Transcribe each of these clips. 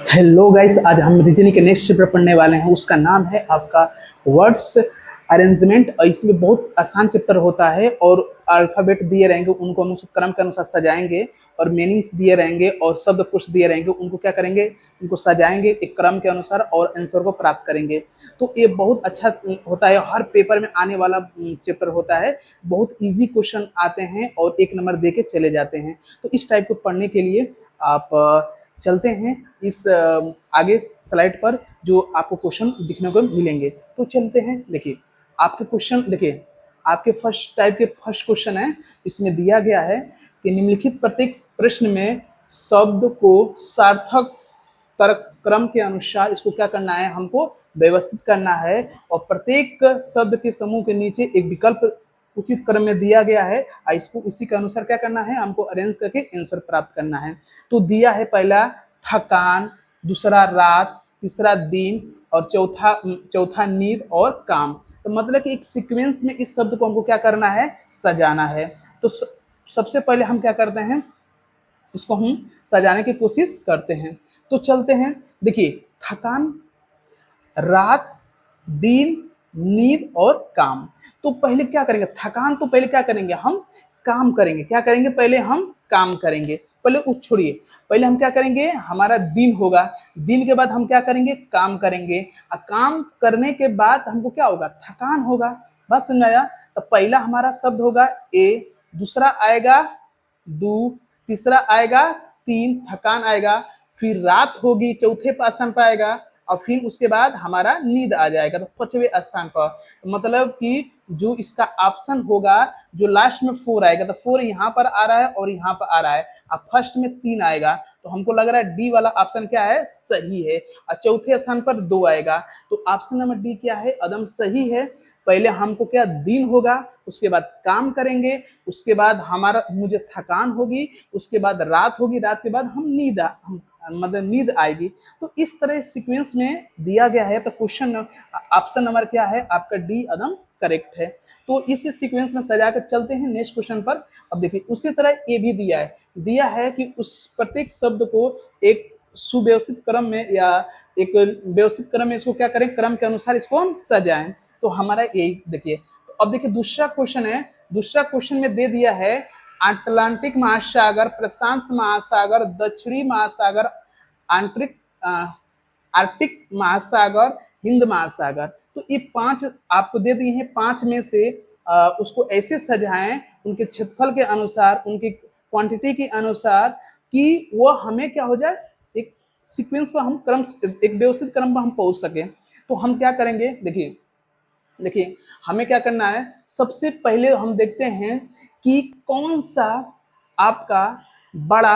Hello guys, आज हम reasoning के नेक्स्ट चैप्टर पढ़ने वाले हैं। उसका नाम है आपका वर्ड्स अरेंजमेंट। और इसमें बहुत आसान चैप्टर होता है और अल्फ़ाबेट दिए रहेंगे, उनको हम क्रम के अनुसार सजाएंगे और मीनिंग्स दिए रहेंगे और शब्दकोश दिए रहेंगे, उनको क्या करेंगे, उनको सजाएंगे एक क्रम के अनुसार और आंसर को प्राप्त करेंगे। तो ये बहुत अच्छा होता है, हर पेपर में आने वाला चैप्टर होता है। बहुत ईजी क्वेश्चन आते हैं और एक नंबर दे के चले जाते हैं। तो इस टाइप को पढ़ने के लिए आप चलते हैं इस आगे स्लाइड पर, जो आपको क्वेश्चन दिखने को मिलेंगे। तो चलते हैं, देखिए आपके क्वेश्चन, देखिए आपके फर्स्ट टाइप के फर्स्ट क्वेश्चन है। इसमें दिया गया है कि निम्नलिखित प्रत्येक प्रश्न में शब्द को सार्थक तर्क क्रम के अनुसार इसको क्या करना है, हमको व्यवस्थित करना है। और प्रत्येक शब्द के समूह के नीचे एक विकल्प उचित क्रम में दिया गया है और इसको इसी के अनुसार क्या करना है, हमको अरेंज करके आंसर प्राप्त करना है। तो दिया है पहला थकान, दूसरा रात, तीसरा दिन और चौथा चौथा नींद और काम। तो मतलब कि एक सीक्वेंस में इस शब्द को हमको क्या करना है, सजाना है। तो सबसे पहले हम क्या करते हैं, इसको हम सजाने की कोशिश करते हैं। तो चलते हैं, देखिए थकान, रात, दिन, नींद और काम। तो पहले क्या करेंगे, थकान तो पहले क्या करेंगे, हम काम करेंगे। क्या करेंगे, पहले हम काम करेंगे। पहले उस छोड़िए, पहले हम क्या करेंगे, हमारा दिन होगा। दिन के बाद हम क्या करेंगे, काम करेंगे। और काम करने के बाद हमको क्या होगा, थकान होगा। बस समझ आया। तो पहला हमारा शब्द होगा ए, दूसरा आएगा दो, तीसरा आएगा तीन, थकान आएगा। फिर रात होगी, चौथे स्थान पर आएगा। और फिर उसके बाद हमारा नींद आ जाएगा, तो पांचवें स्थान पर। मतलब कि जो इसका ऑप्शन होगा, जो लास्ट में फोर आएगा, तो फोर यहाँ पर आ रहा है और यहाँ पर आ रहा है। अब फर्स्ट में तीन आएगा, तो हमको लग रहा है डी वाला ऑप्शन क्या है, सही है। और चौथे स्थान पर दो आएगा, तो ऑप्शन नंबर डी क्या है, एकदम सही है। पहले हमको क्या, दिन होगा, उसके बाद काम करेंगे, उसके बाद हमारा मुझे थकान होगी, उसके बाद रात होगी, रात के बाद हम मतलब नींद आएगी। तो इस तरह सीक्वेंस में दिया गया है। तो क्वेश्चन ऑप्शन नंबर क्या है आपका, डी एकदम करेक्ट है। तो इस सीक्वेंस में सजा कर चलते हैं नेक्स्ट क्वेश्चन पर। अब देखिए उसी तरह ये भी दिया है कि उस प्रत्येक शब्द को एक सुव्यवस्थित क्रम में या एक व्यवस्थित क्रम में इसको क्या करें, क्रम के अनुसार इसको हम सजाएं। तो हमारा यही देखिए। तो अब देखिए दूसरा क्वेश्चन है। दूसरा क्वेश्चन में दे दिया है अटलांटिक महासागर, प्रशांत महासागर, दक्षिणी महासागर, आंतरिक आर्कटिक महासागर, हिंद महासागर। तो ये पांच आपको दे दिए हैं। पांच में से उसको ऐसे सजाएं उनके क्षेत्रफल के अनुसार, उनकी क्वांटिटी के अनुसार, कि वो हमें क्या हो जाए, एक सीक्वेंस पर हम क्रम, एक व्यवस्थित क्रम पर हम पहुंच सके। तो हम क्या करेंगे, देखिए देखिए हमें क्या करना है, सबसे पहले हम देखते हैं कि कौन सा आपका बड़ा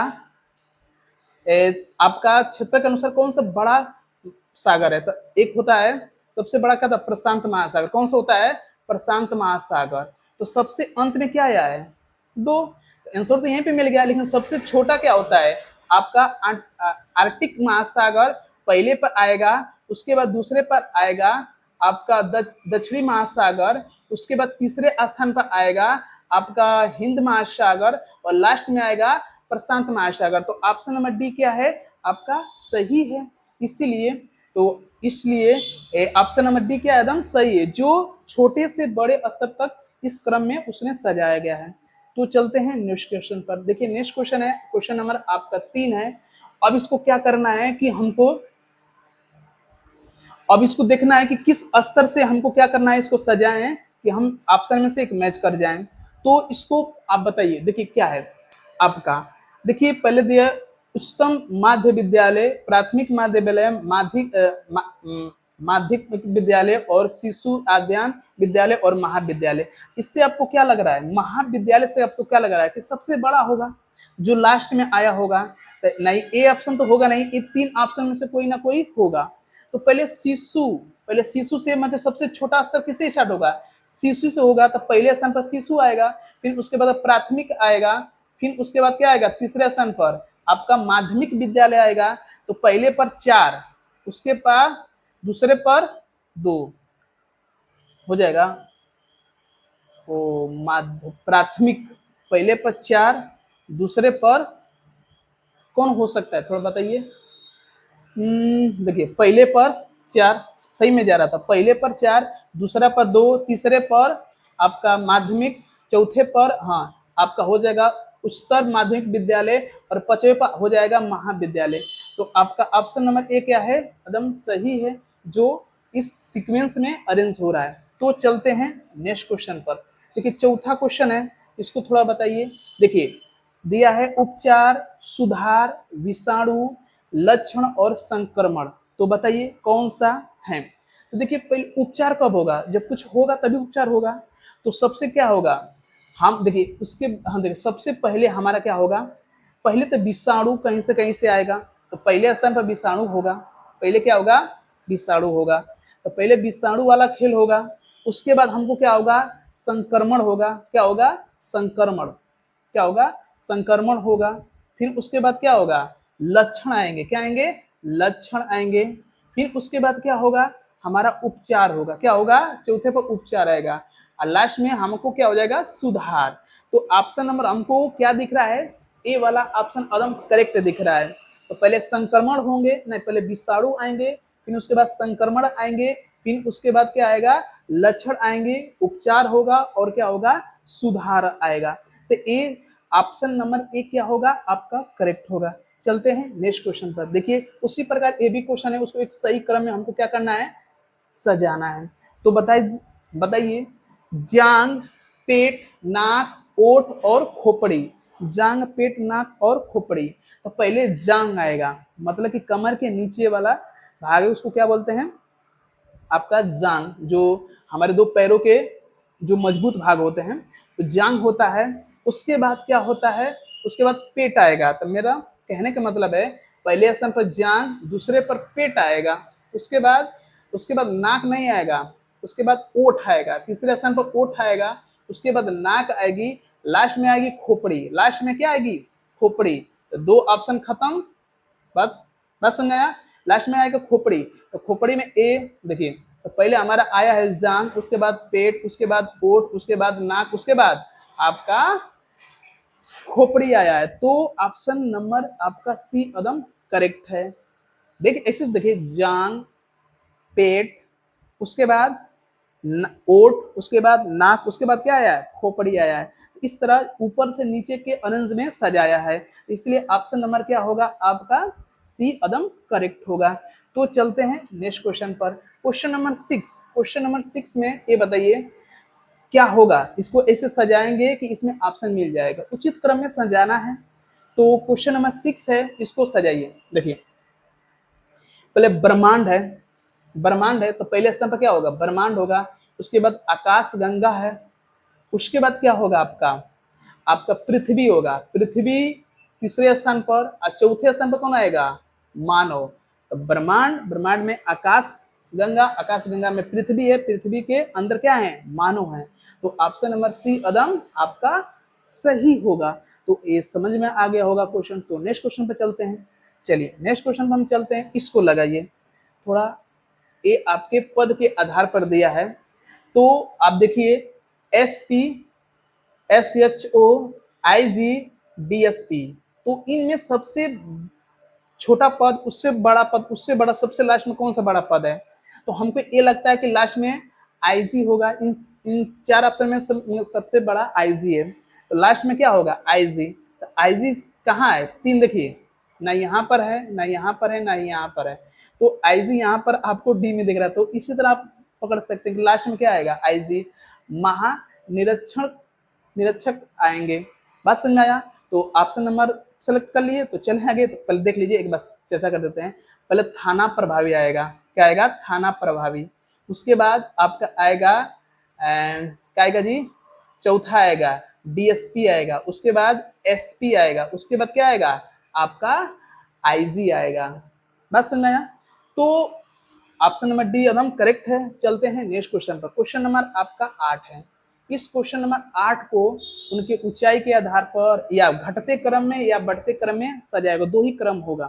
आपका क्षेत्र के अनुसार कौन सा बड़ा सागर है। तो एक होता है सबसे बड़ा, क्या था, प्रशांत महासागर। कौन सा होता है, प्रशांत महासागर। तो सबसे अंत में क्या आया है, दो। आंसर तो यहीं पे मिल गया, लेकिन सबसे छोटा क्या होता है आपका, आर्कटिक महासागर पहले पर आएगा, उसके बाद दूसरे पर आएगा आपका दक्षिणी महासागर, उसके बाद तीसरे स्थान पर आएगा आपका हिंद महासागर और लास्ट में आएगा प्रशांत महासागर। तो ऑप्शन नंबर डी क्या है आपका, सही है। इसीलिए तो इसलिए ऑप्शन नंबर डी क्या एकदम सही है, जो छोटे से बड़े स्तर तक इस क्रम में उसने सजाया गया है। तो चलते हैं नेक्स्ट क्वेश्चन पर। देखिए नेक्स्ट क्वेश्चन है, क्वेश्चन नंबर आपका 3 है। अब इसको क्या करना है कि हमको, अब इसको देखना है कि किस स्तर से हमको क्या करना है, इसको सजाएं कि हम ऑप्शन में से एक मैच कर जाएं। तो इसको आप बताइए, देखिए क्या है आपका, देखिए पहले दिया उच्चतम माध्य विद्यालय, प्राथमिक माध्य विद्यालय, माध्यमिक विद्यालय और शिशु उद्यान विद्यालय और महाविद्यालय। इससे आपको क्या लग रहा है, महाविद्यालय से आपको क्या लग रहा है कि सबसे बड़ा होगा, जो लास्ट में आया होगा। तो नहीं, ए ऑप्शन तो होगा नहीं, ये तीन ऑप्शन में से कोई ना कोई होगा। तो पहले शिशु से मतलब सबसे छोटा स्तर किससे स्टार्ट होगा, शिशु से होगा। तो पहले स्थान पर शिशु आएगा, फिर उसके बाद प्राथमिक आएगा, फिर उसके बाद क्या आएगा, तीसरे स्थान पर आपका माध्यमिक विद्यालय आएगा। तो पहले पर 4, उसके बाद दूसरे पर 2 हो जाएगा। ओ माध्य प्राथमिक पहले पर 4, दूसरे पर कौन हो सकता है, थोड़ा बताइए। देखिए पहले पर 4 सही में जा रहा था, पहले पर 4, दूसरा पर 2, तीसरे पर आपका माध्यमिक, चौथे पर हाँ आपका हो जाएगा उच्चतर माध्यमिक विद्यालय और 5वें पर हो जाएगा महाविद्यालय। तो आपका ऑप्शन नंबर ए क्या है, एकदम सही है, जो इस सीक्वेंस में अरेंज हो रहा है। तो चलते हैं नेक्स्ट क्वेश्चन पर। देखिए चौथा क्वेश्चन है, इसको थोड़ा बताइए। देखिए दिया है उपचार, सुधार, विषाणु, लक्षण और संक्रमण। तो बताइए कौन सा है। तो देखिए पहले उपचार कब होगा, जब कुछ होगा तभी उपचार होगा। तो सबसे क्या होगा, हम देखिए उसके हम देखिए सबसे पहले हमारा क्या होगा, पहले तो विषाणु कहीं से आएगा, तो पहले स्थान पर विषाणु होगा। पहले क्या होगा, विषाणु होगा। तो पहले विषाणु वाला खेल होगा, उसके बाद हमको क्या होगा, संक्रमण होगा। क्या होगा, संक्रमण। क्या होगा, संक्रमण होगा। फिर उसके बाद क्या होगा, लक्षण आएंगे। क्या आएंगे, लक्षण आएंगे। फिर उसके बाद क्या होगा, हमारा उपचार होगा। क्या होगा, चौथे पर उपचार आएगा। और लास्ट में हमको क्या हो जाएगा, सुधार। तो ऑप्शन नंबर हमको क्या दिख रहा है, ए वाला ऑप्शन एकदम करेक्ट दिख रहा है। तो पहले संक्रमण होंगे, नहीं पहले विषाणु आएंगे, फिर उसके बाद संक्रमण आएंगे, फिर उसके बाद क्या आएगा, लक्षण आएंगे, उपचार होगा और क्या होगा, सुधार आएगा। तो ए ऑप्शन नंबर ए क्या होगा, आपका करेक्ट होगा। चलते हैं नेक्स्ट क्वेश्चन पर। देखिए उसी प्रकार ए भी क्वेश्चन है, उसको एक सही क्रम में हमको क्या करना है, सजाना है। तो बताइए जांग, पेट, नाक, ओठ और खोपड़ी। जांग, पेट, नाक और खोपड़ी। तो पहले जांग आएगा, मतलब कि कमर के नीचे वाला भाग है, उसको क्या बोलते हैं, आपका जांग। जो हमारे दो पैरों के जो मजबूत भाग होते हैं, तो जांग होता है। उसके बाद क्या होता है, उसके बाद पेट आएगा। तो मेरा कहने का मतलब है, पहले स्थान पर जांग, दूसरे पर पेट आएगा। उसके बाद नाक नहीं आएगा, उसके बाद ओठ आएगा, तीसरे स्थान पर ओठ आएगा, उसके बाद नाक आएगी, लास्ट में आएगी खोपड़ी। लास्ट में क्या आएगी, खोपड़ी। तो दो ऑप्शन खत्म, बस बस समझाया। लास्ट में आएगा खोपड़ी। तो खोपड़ी में ए देखिए, तो पहले हमारा आया है जांग, उसके बाद पेट, उसके बाद ओठ, उसके बाद नाक, उसके बाद आपका खोपड़ी आया है। तो ऑप्शन नंबर आपका सी एकदम करेक्ट है। देखिए ऐसे देखिए, जांग, पेट, उसके बाद ओठ, उसके बाद नाक, उसके बाद क्या आया है, खोपड़ी आया है। इस तरह ऊपर से नीचे के अरेंज में सजाया है, इसलिए ऑप्शन नंबर क्या होगा, आपका सी एकदम करेक्ट होगा। तो चलते हैं नेक्स्ट क्वेश्चन पर। क्वेश्चन नंबर 6 में ये बताइए क्या होगा, इसको ऐसे सजाएंगे कि इसमें ऑप्शन मिल जाएगा, उचित क्रम में सजाना है। तो क्वेश्चन नंबर 6 है, इसको सजाइए। देखिए पहले ब्रह्मांड है, ब्रह्मांड है, तो पहले स्थान पर क्या होगा, ब्रह्मांड होगा। उसके बाद आकाश गंगा है। उसके बाद क्या होगा, आपका आपका पृथ्वी होगा। पृथ्वी तीसरे स्थान पर, और चौथे स्थान पर कौन आएगा, मानव। तो ब्रह्मांड, ब्रह्मांड में आकाश गंगा, आकाश गंगा में पृथ्वी है, पृथ्वी के अंदर क्या है, मानव है। तो ऑप्शन नंबर सी अदम आपका सही होगा। तो ये समझ में आ गया होगा क्वेश्चन। तो नेक्स्ट क्वेश्चन पर चलते हैं। चलिए नेक्स्ट क्वेश्चन पर हम चलते हैं, इसको लगाइए थोड़ा। ये आपके पद के आधार पर दिया है। तो आप देखिए SP, SHO, IG, DSP। तो इनमें सबसे छोटा पद, उससे बड़ा पद, उससे बड़ा, सबसे लास्ट में कौन सा बड़ा पद है। तो हमको ये लगता है कि लास्ट में IG होगा। इन चार ऑप्शन में सबसे बड़ा IG है। तो लास्ट में क्या होगा, IG। तो IG कहाँ है, 3 देखिए, ना यहाँ पर है, ना यहाँ पर है, ना यहाँ पर है। तो IG यहाँ पर आपको D में दिख रहा है। तो इसी तरह आप पकड़ सकते हैं कि लास्ट में क्या आएगा, IG। महानिरीक्षण, निरीक्षक आएंगे। बात समझ में आया। तो ऑप्शन नंबर सेलेक्ट कर लिए। तो चले आगे। तो पहले देख लीजिए, एक बार चर्चा कर देते हैं। पहले थाना प्रभावी आएगा। क्या आएगा, थाना प्रभावी। उसके बाद आपका आएगा क्या आएगा जी, चौथा आएगा DSP आएगा। उसके बाद SP आएगा। उसके बाद क्या आएगा, आपका IG आएगा। बात समझ में आया। तो ऑप्शन नंबर डी एकदम करेक्ट है। चलते हैं नेक्स्ट क्वेश्चन पर। क्वेश्चन नंबर आपका 8 है। इस क्वेश्चन नंबर 8 को उनके ऊंचाई के आधार पर या घटते क्रम में या बढ़ते क्रम में सजाएगा, 2 ही क्रम होगा।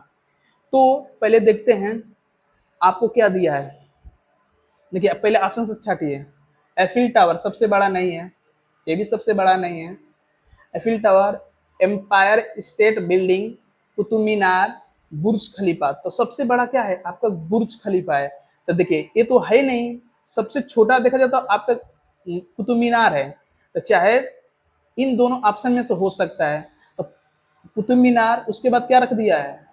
तो पहले देखते हैं आपको क्या दिया है। देखिए पहले ऑप्शन से छाटिए। एफिल टावर सबसे बड़ा नहीं है, ये भी सबसे बड़ा नहीं है। Eiffel Tower, Empire State Building, Qutub Minar, Burj Khalifa. तो सबसे बड़ा क्या है आपका बुर्ज खलीफा है। तो देखिए ये तो है नहीं, सबसे छोटा देखा जाए तो आपका कुतुब मीनार है। तो चाहे इन दोनों ऑप्शन में से हो सकता है। तो कुतुब मीनार, उसके बाद क्या रख दिया है,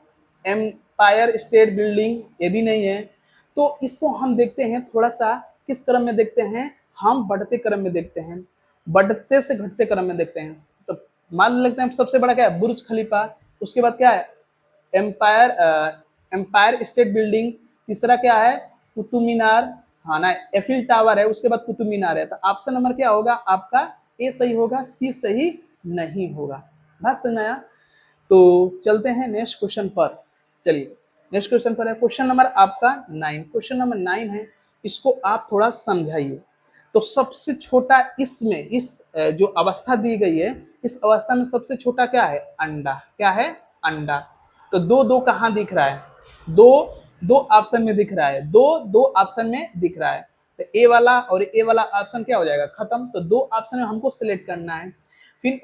एम्पायर स्टेट बिल्डिंग, ये भी नहीं है। तो इसको हम देखते हैं थोड़ा सा किस क्रम में देखते हैं, हम बढ़ते क्रम में देखते हैं, बढ़ते से घटते क्रम में देखते हैं। तो मान लेते हैं सबसे बड़ा क्या है बुर्ज खलीफा, उसके बाद क्या है एम्पायर एम्पायर स्टेट बिल्डिंग, तीसरा क्या है कुतुब मीनार, हाँ ना एफिल टावर है, उसके बाद कुतुब मीनार है। तो ऑप्शन नंबर क्या होगा आपका, ए सही होगा, सी सही नहीं होगा। बात समझ आया। तो चलते हैं नेक्स्ट क्वेश्चन पर। चलिए नेक्स्ट क्वेश्चन पर है क्वेश्चन नंबर आपका 9। क्वेश्चन नंबर 9 है, इसको आप थोड़ा समझाइए। तो सबसे छोटा इसमें इस जो अवस्था दी गई है, इस अवस्था में सबसे छोटा क्या है अंडा, क्या है अंडा। तो दो दो कहाँ दिख रहा है, दो दो ऑप्शन में दिख रहा है, दो दो ऑप्शन में दिख रहा है। तो ए वाला और ए वाला ऑप्शन क्या हो जाएगा खत्म। तो दो ऑप्शन में हमको सिलेक्ट करना है। फिर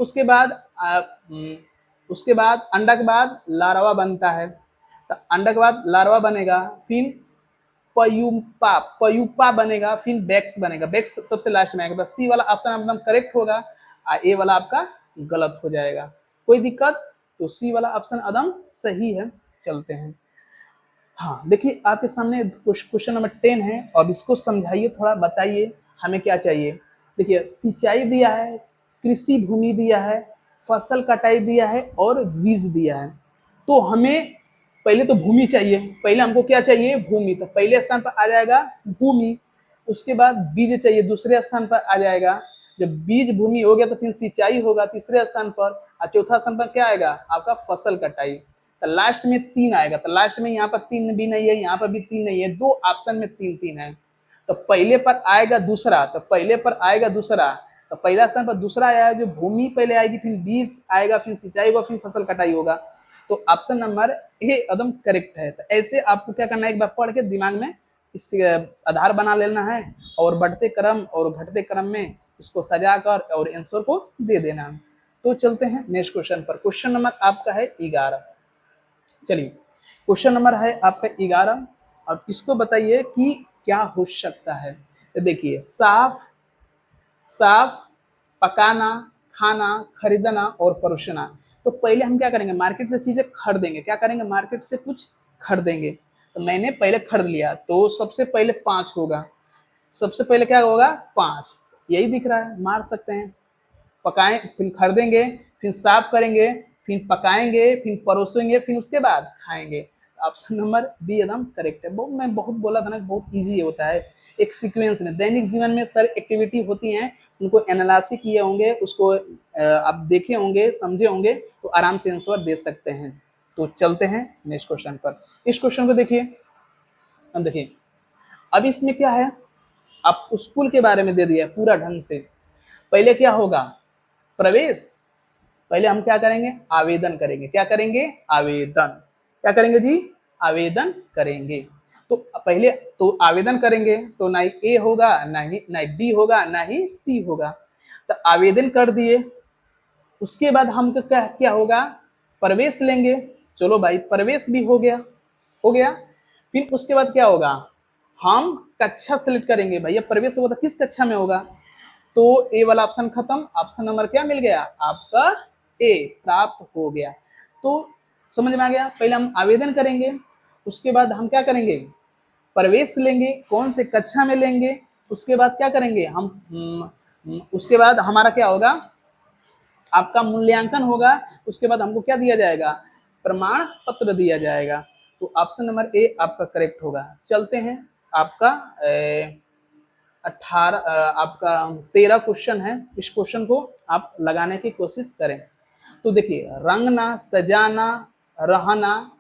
उसके बाद अंडा के बाद लार्वा बनता है। तो अंडा के बाद लार्वा बनेगा, फिर पयूपा पयूपा बनेगा, फिर बैक्स बनेगा, बैक्स सबसे लास्ट में आएगा। सी वाला ऑप्शन एकदम करेक्ट होगा, ए वाला आपका गलत हो जाएगा। कोई दिक्कत, तो सी वाला ऑप्शन एकदम सही है। चलते हैं, हाँ देखिए आपके सामने क्वेश्चन नंबर 10 है, अब इसको समझाइए थोड़ा, बताइए हमें क्या चाहिए। देखिए सिंचाई दिया है, कृषि भूमि दिया है, फसल कटाई दिया है और बीज दिया है। तो हमें पहले तो भूमि चाहिए, पहले हमको क्या चाहिए भूमि। तो पहले स्थान पर आ जाएगा भूमि, उसके बाद बीज चाहिए, दूसरे स्थान पर आ जाएगा। जब बीज भूमि हो गया तो फिर सिंचाई होगा तीसरे स्थान पर, और चौथा स्थान पर क्या आएगा आपका फसल कटाई। तो लास्ट में 3 आएगा। तो लास्ट में यहाँ पर 3 भी नहीं है, यहाँ पर भी 3 नहीं है, दो ऑप्शन में 3 है। तो पहले पर आएगा दूसरा, तो पहले पर आएगा दूसरा, तो पहला स्थान पर दूसरा आया, जो भूमि पहले आएगी, फिर बीज आएगा, फिर सिंचाई होगा, फिर फसल कटाई होगा। तो ऑप्शन नंबर ए एकदम करेक्ट है। तो ऐसे आपको क्या करना है, एक बार पढ़ के दिमाग में इस आधार बना लेना है, और बढ़ते क्रम और घटते क्रम में इसको सजाकर और आंसर को दे देना है। तो चलते हैं नेक्स्ट क्वेश्चन पर। क्वेश्चन नंबर आपका है 11। चलिए क्वेश्चन नंबर है आपका 11। अब इसको बताइए कि क्या हो सकता है। तो देखिए साफ साफ, पकाना, खाना, खरीदना और परोसना। तो पहले हम क्या करेंगे, मार्केट से चीजें खरीदेंगे, क्या करेंगे मार्केट से कुछ खरीदेंगे। तो मैंने पहले खरीद लिया, तो सबसे पहले 5 होगा, सबसे पहले क्या होगा 5, यही दिख रहा है, मार सकते हैं। पकाएं, फिर खरीदेंगे, फिर साफ करेंगे, फिर पकाएंगे, फिर परोसेंगे, फिर उसके बाद खाएंगे। ऑप्शन नंबर बी एकदम करेक्ट है। मैं बहुत बोला था ना, बहुत इजी होता है। एक सीक्वेंस में दैनिक जीवन में सर एक्टिविटी होती हैं, उनको एनालिसिस किए होंगे, उसको आप देखे होंगे, समझे होंगे, तो आराम से आंसर दे सकते हैं। तो चलते हैं नेक्स्ट क्वेश्चन पर। इस क्वेश्चन को देखिए, अब देखिए अब इसमें क्या है, आप स्कूल के बारे में दे दिया पूरा ढंग से। पहले क्या होगा प्रवेश, पहले हम क्या करेंगे आवेदन करेंगे, क्या करेंगे आवेदन, क्या करेंगे जी आवेदन करेंगे। तो पहले तो आवेदन करेंगे, तो ना ही ए होगा, ना ही डी होगा, ना ही सी होगा। तो आवेदन कर दिए, उसके बाद हम क्या क्या होगा प्रवेश लेंगे। चलो भाई प्रवेश भी हो गया, हो गया। फिर उसके बाद क्या होगा, हम कक्षा सेलेक्ट करेंगे। भैया प्रवेश होगा तो किस कक्षा में होगा, तो ए वाला ऑप्शन खत्म। ऑप्शन नंबर क्या मिल गया आपका ए प्राप्त हो गया। तो समझ में आ गया। पहले हम आवेदन करेंगे, उसके बाद हम क्या करेंगे प्रवेश लेंगे, कौन से कक्षा में लेंगे, उसके बाद क्या करेंगे हम उसके बाद हमारा क्या होगा आपका मूल्यांकन होगा। उसके बाद हमको क्या दिया जाएगा प्रमाण पत्र दिया जाएगा। तो ऑप्शन नंबर ए आपका करेक्ट होगा। चलते हैं आपका 18 आपका 13 क्वेश्चन है। इस क्वेश्चन को आप लगाने की कोशिश करें। तो देखिए रंगना, सजाना, रहना,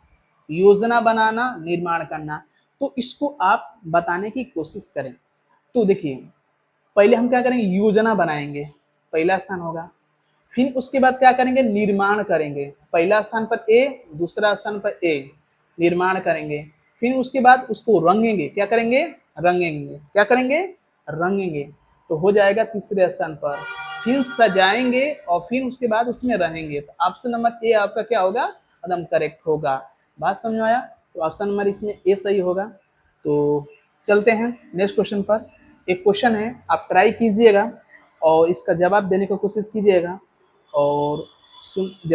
योजना बनाना, निर्माण करना। तो इसको आप बताने की कोशिश करें। तो देखिए पहले हम क्या करेंगे योजना बनाएंगे, पहला स्थान होगा। फिर उसके बाद क्या करेंगे निर्माण करेंगे, पहला स्थान पर ए, दूसरा स्थान पर ए, निर्माण करेंगे। फिर उसके बाद उसको रंगेंगे, क्या करेंगे रंगेंगे, क्या करेंगे रंगेंगे, तो हो जाएगा तीसरे स्थान पर। फिर सजाएंगे और फिर उसके बाद उसमें रहेंगे। तो ऑप्शन नंबर ए आपका क्या होगा एकदम करेक्ट होगा। बात समझ में आया? तो ऑप्शन नंबर इसमें ए सही होगा। तो चलते हैं नेक्स्ट क्वेश्चन पर। एक क्वेश्चन है, आप ट्राई कीजिएगा और इसका जवाब देने की कोशिश कीजिएगा और सुन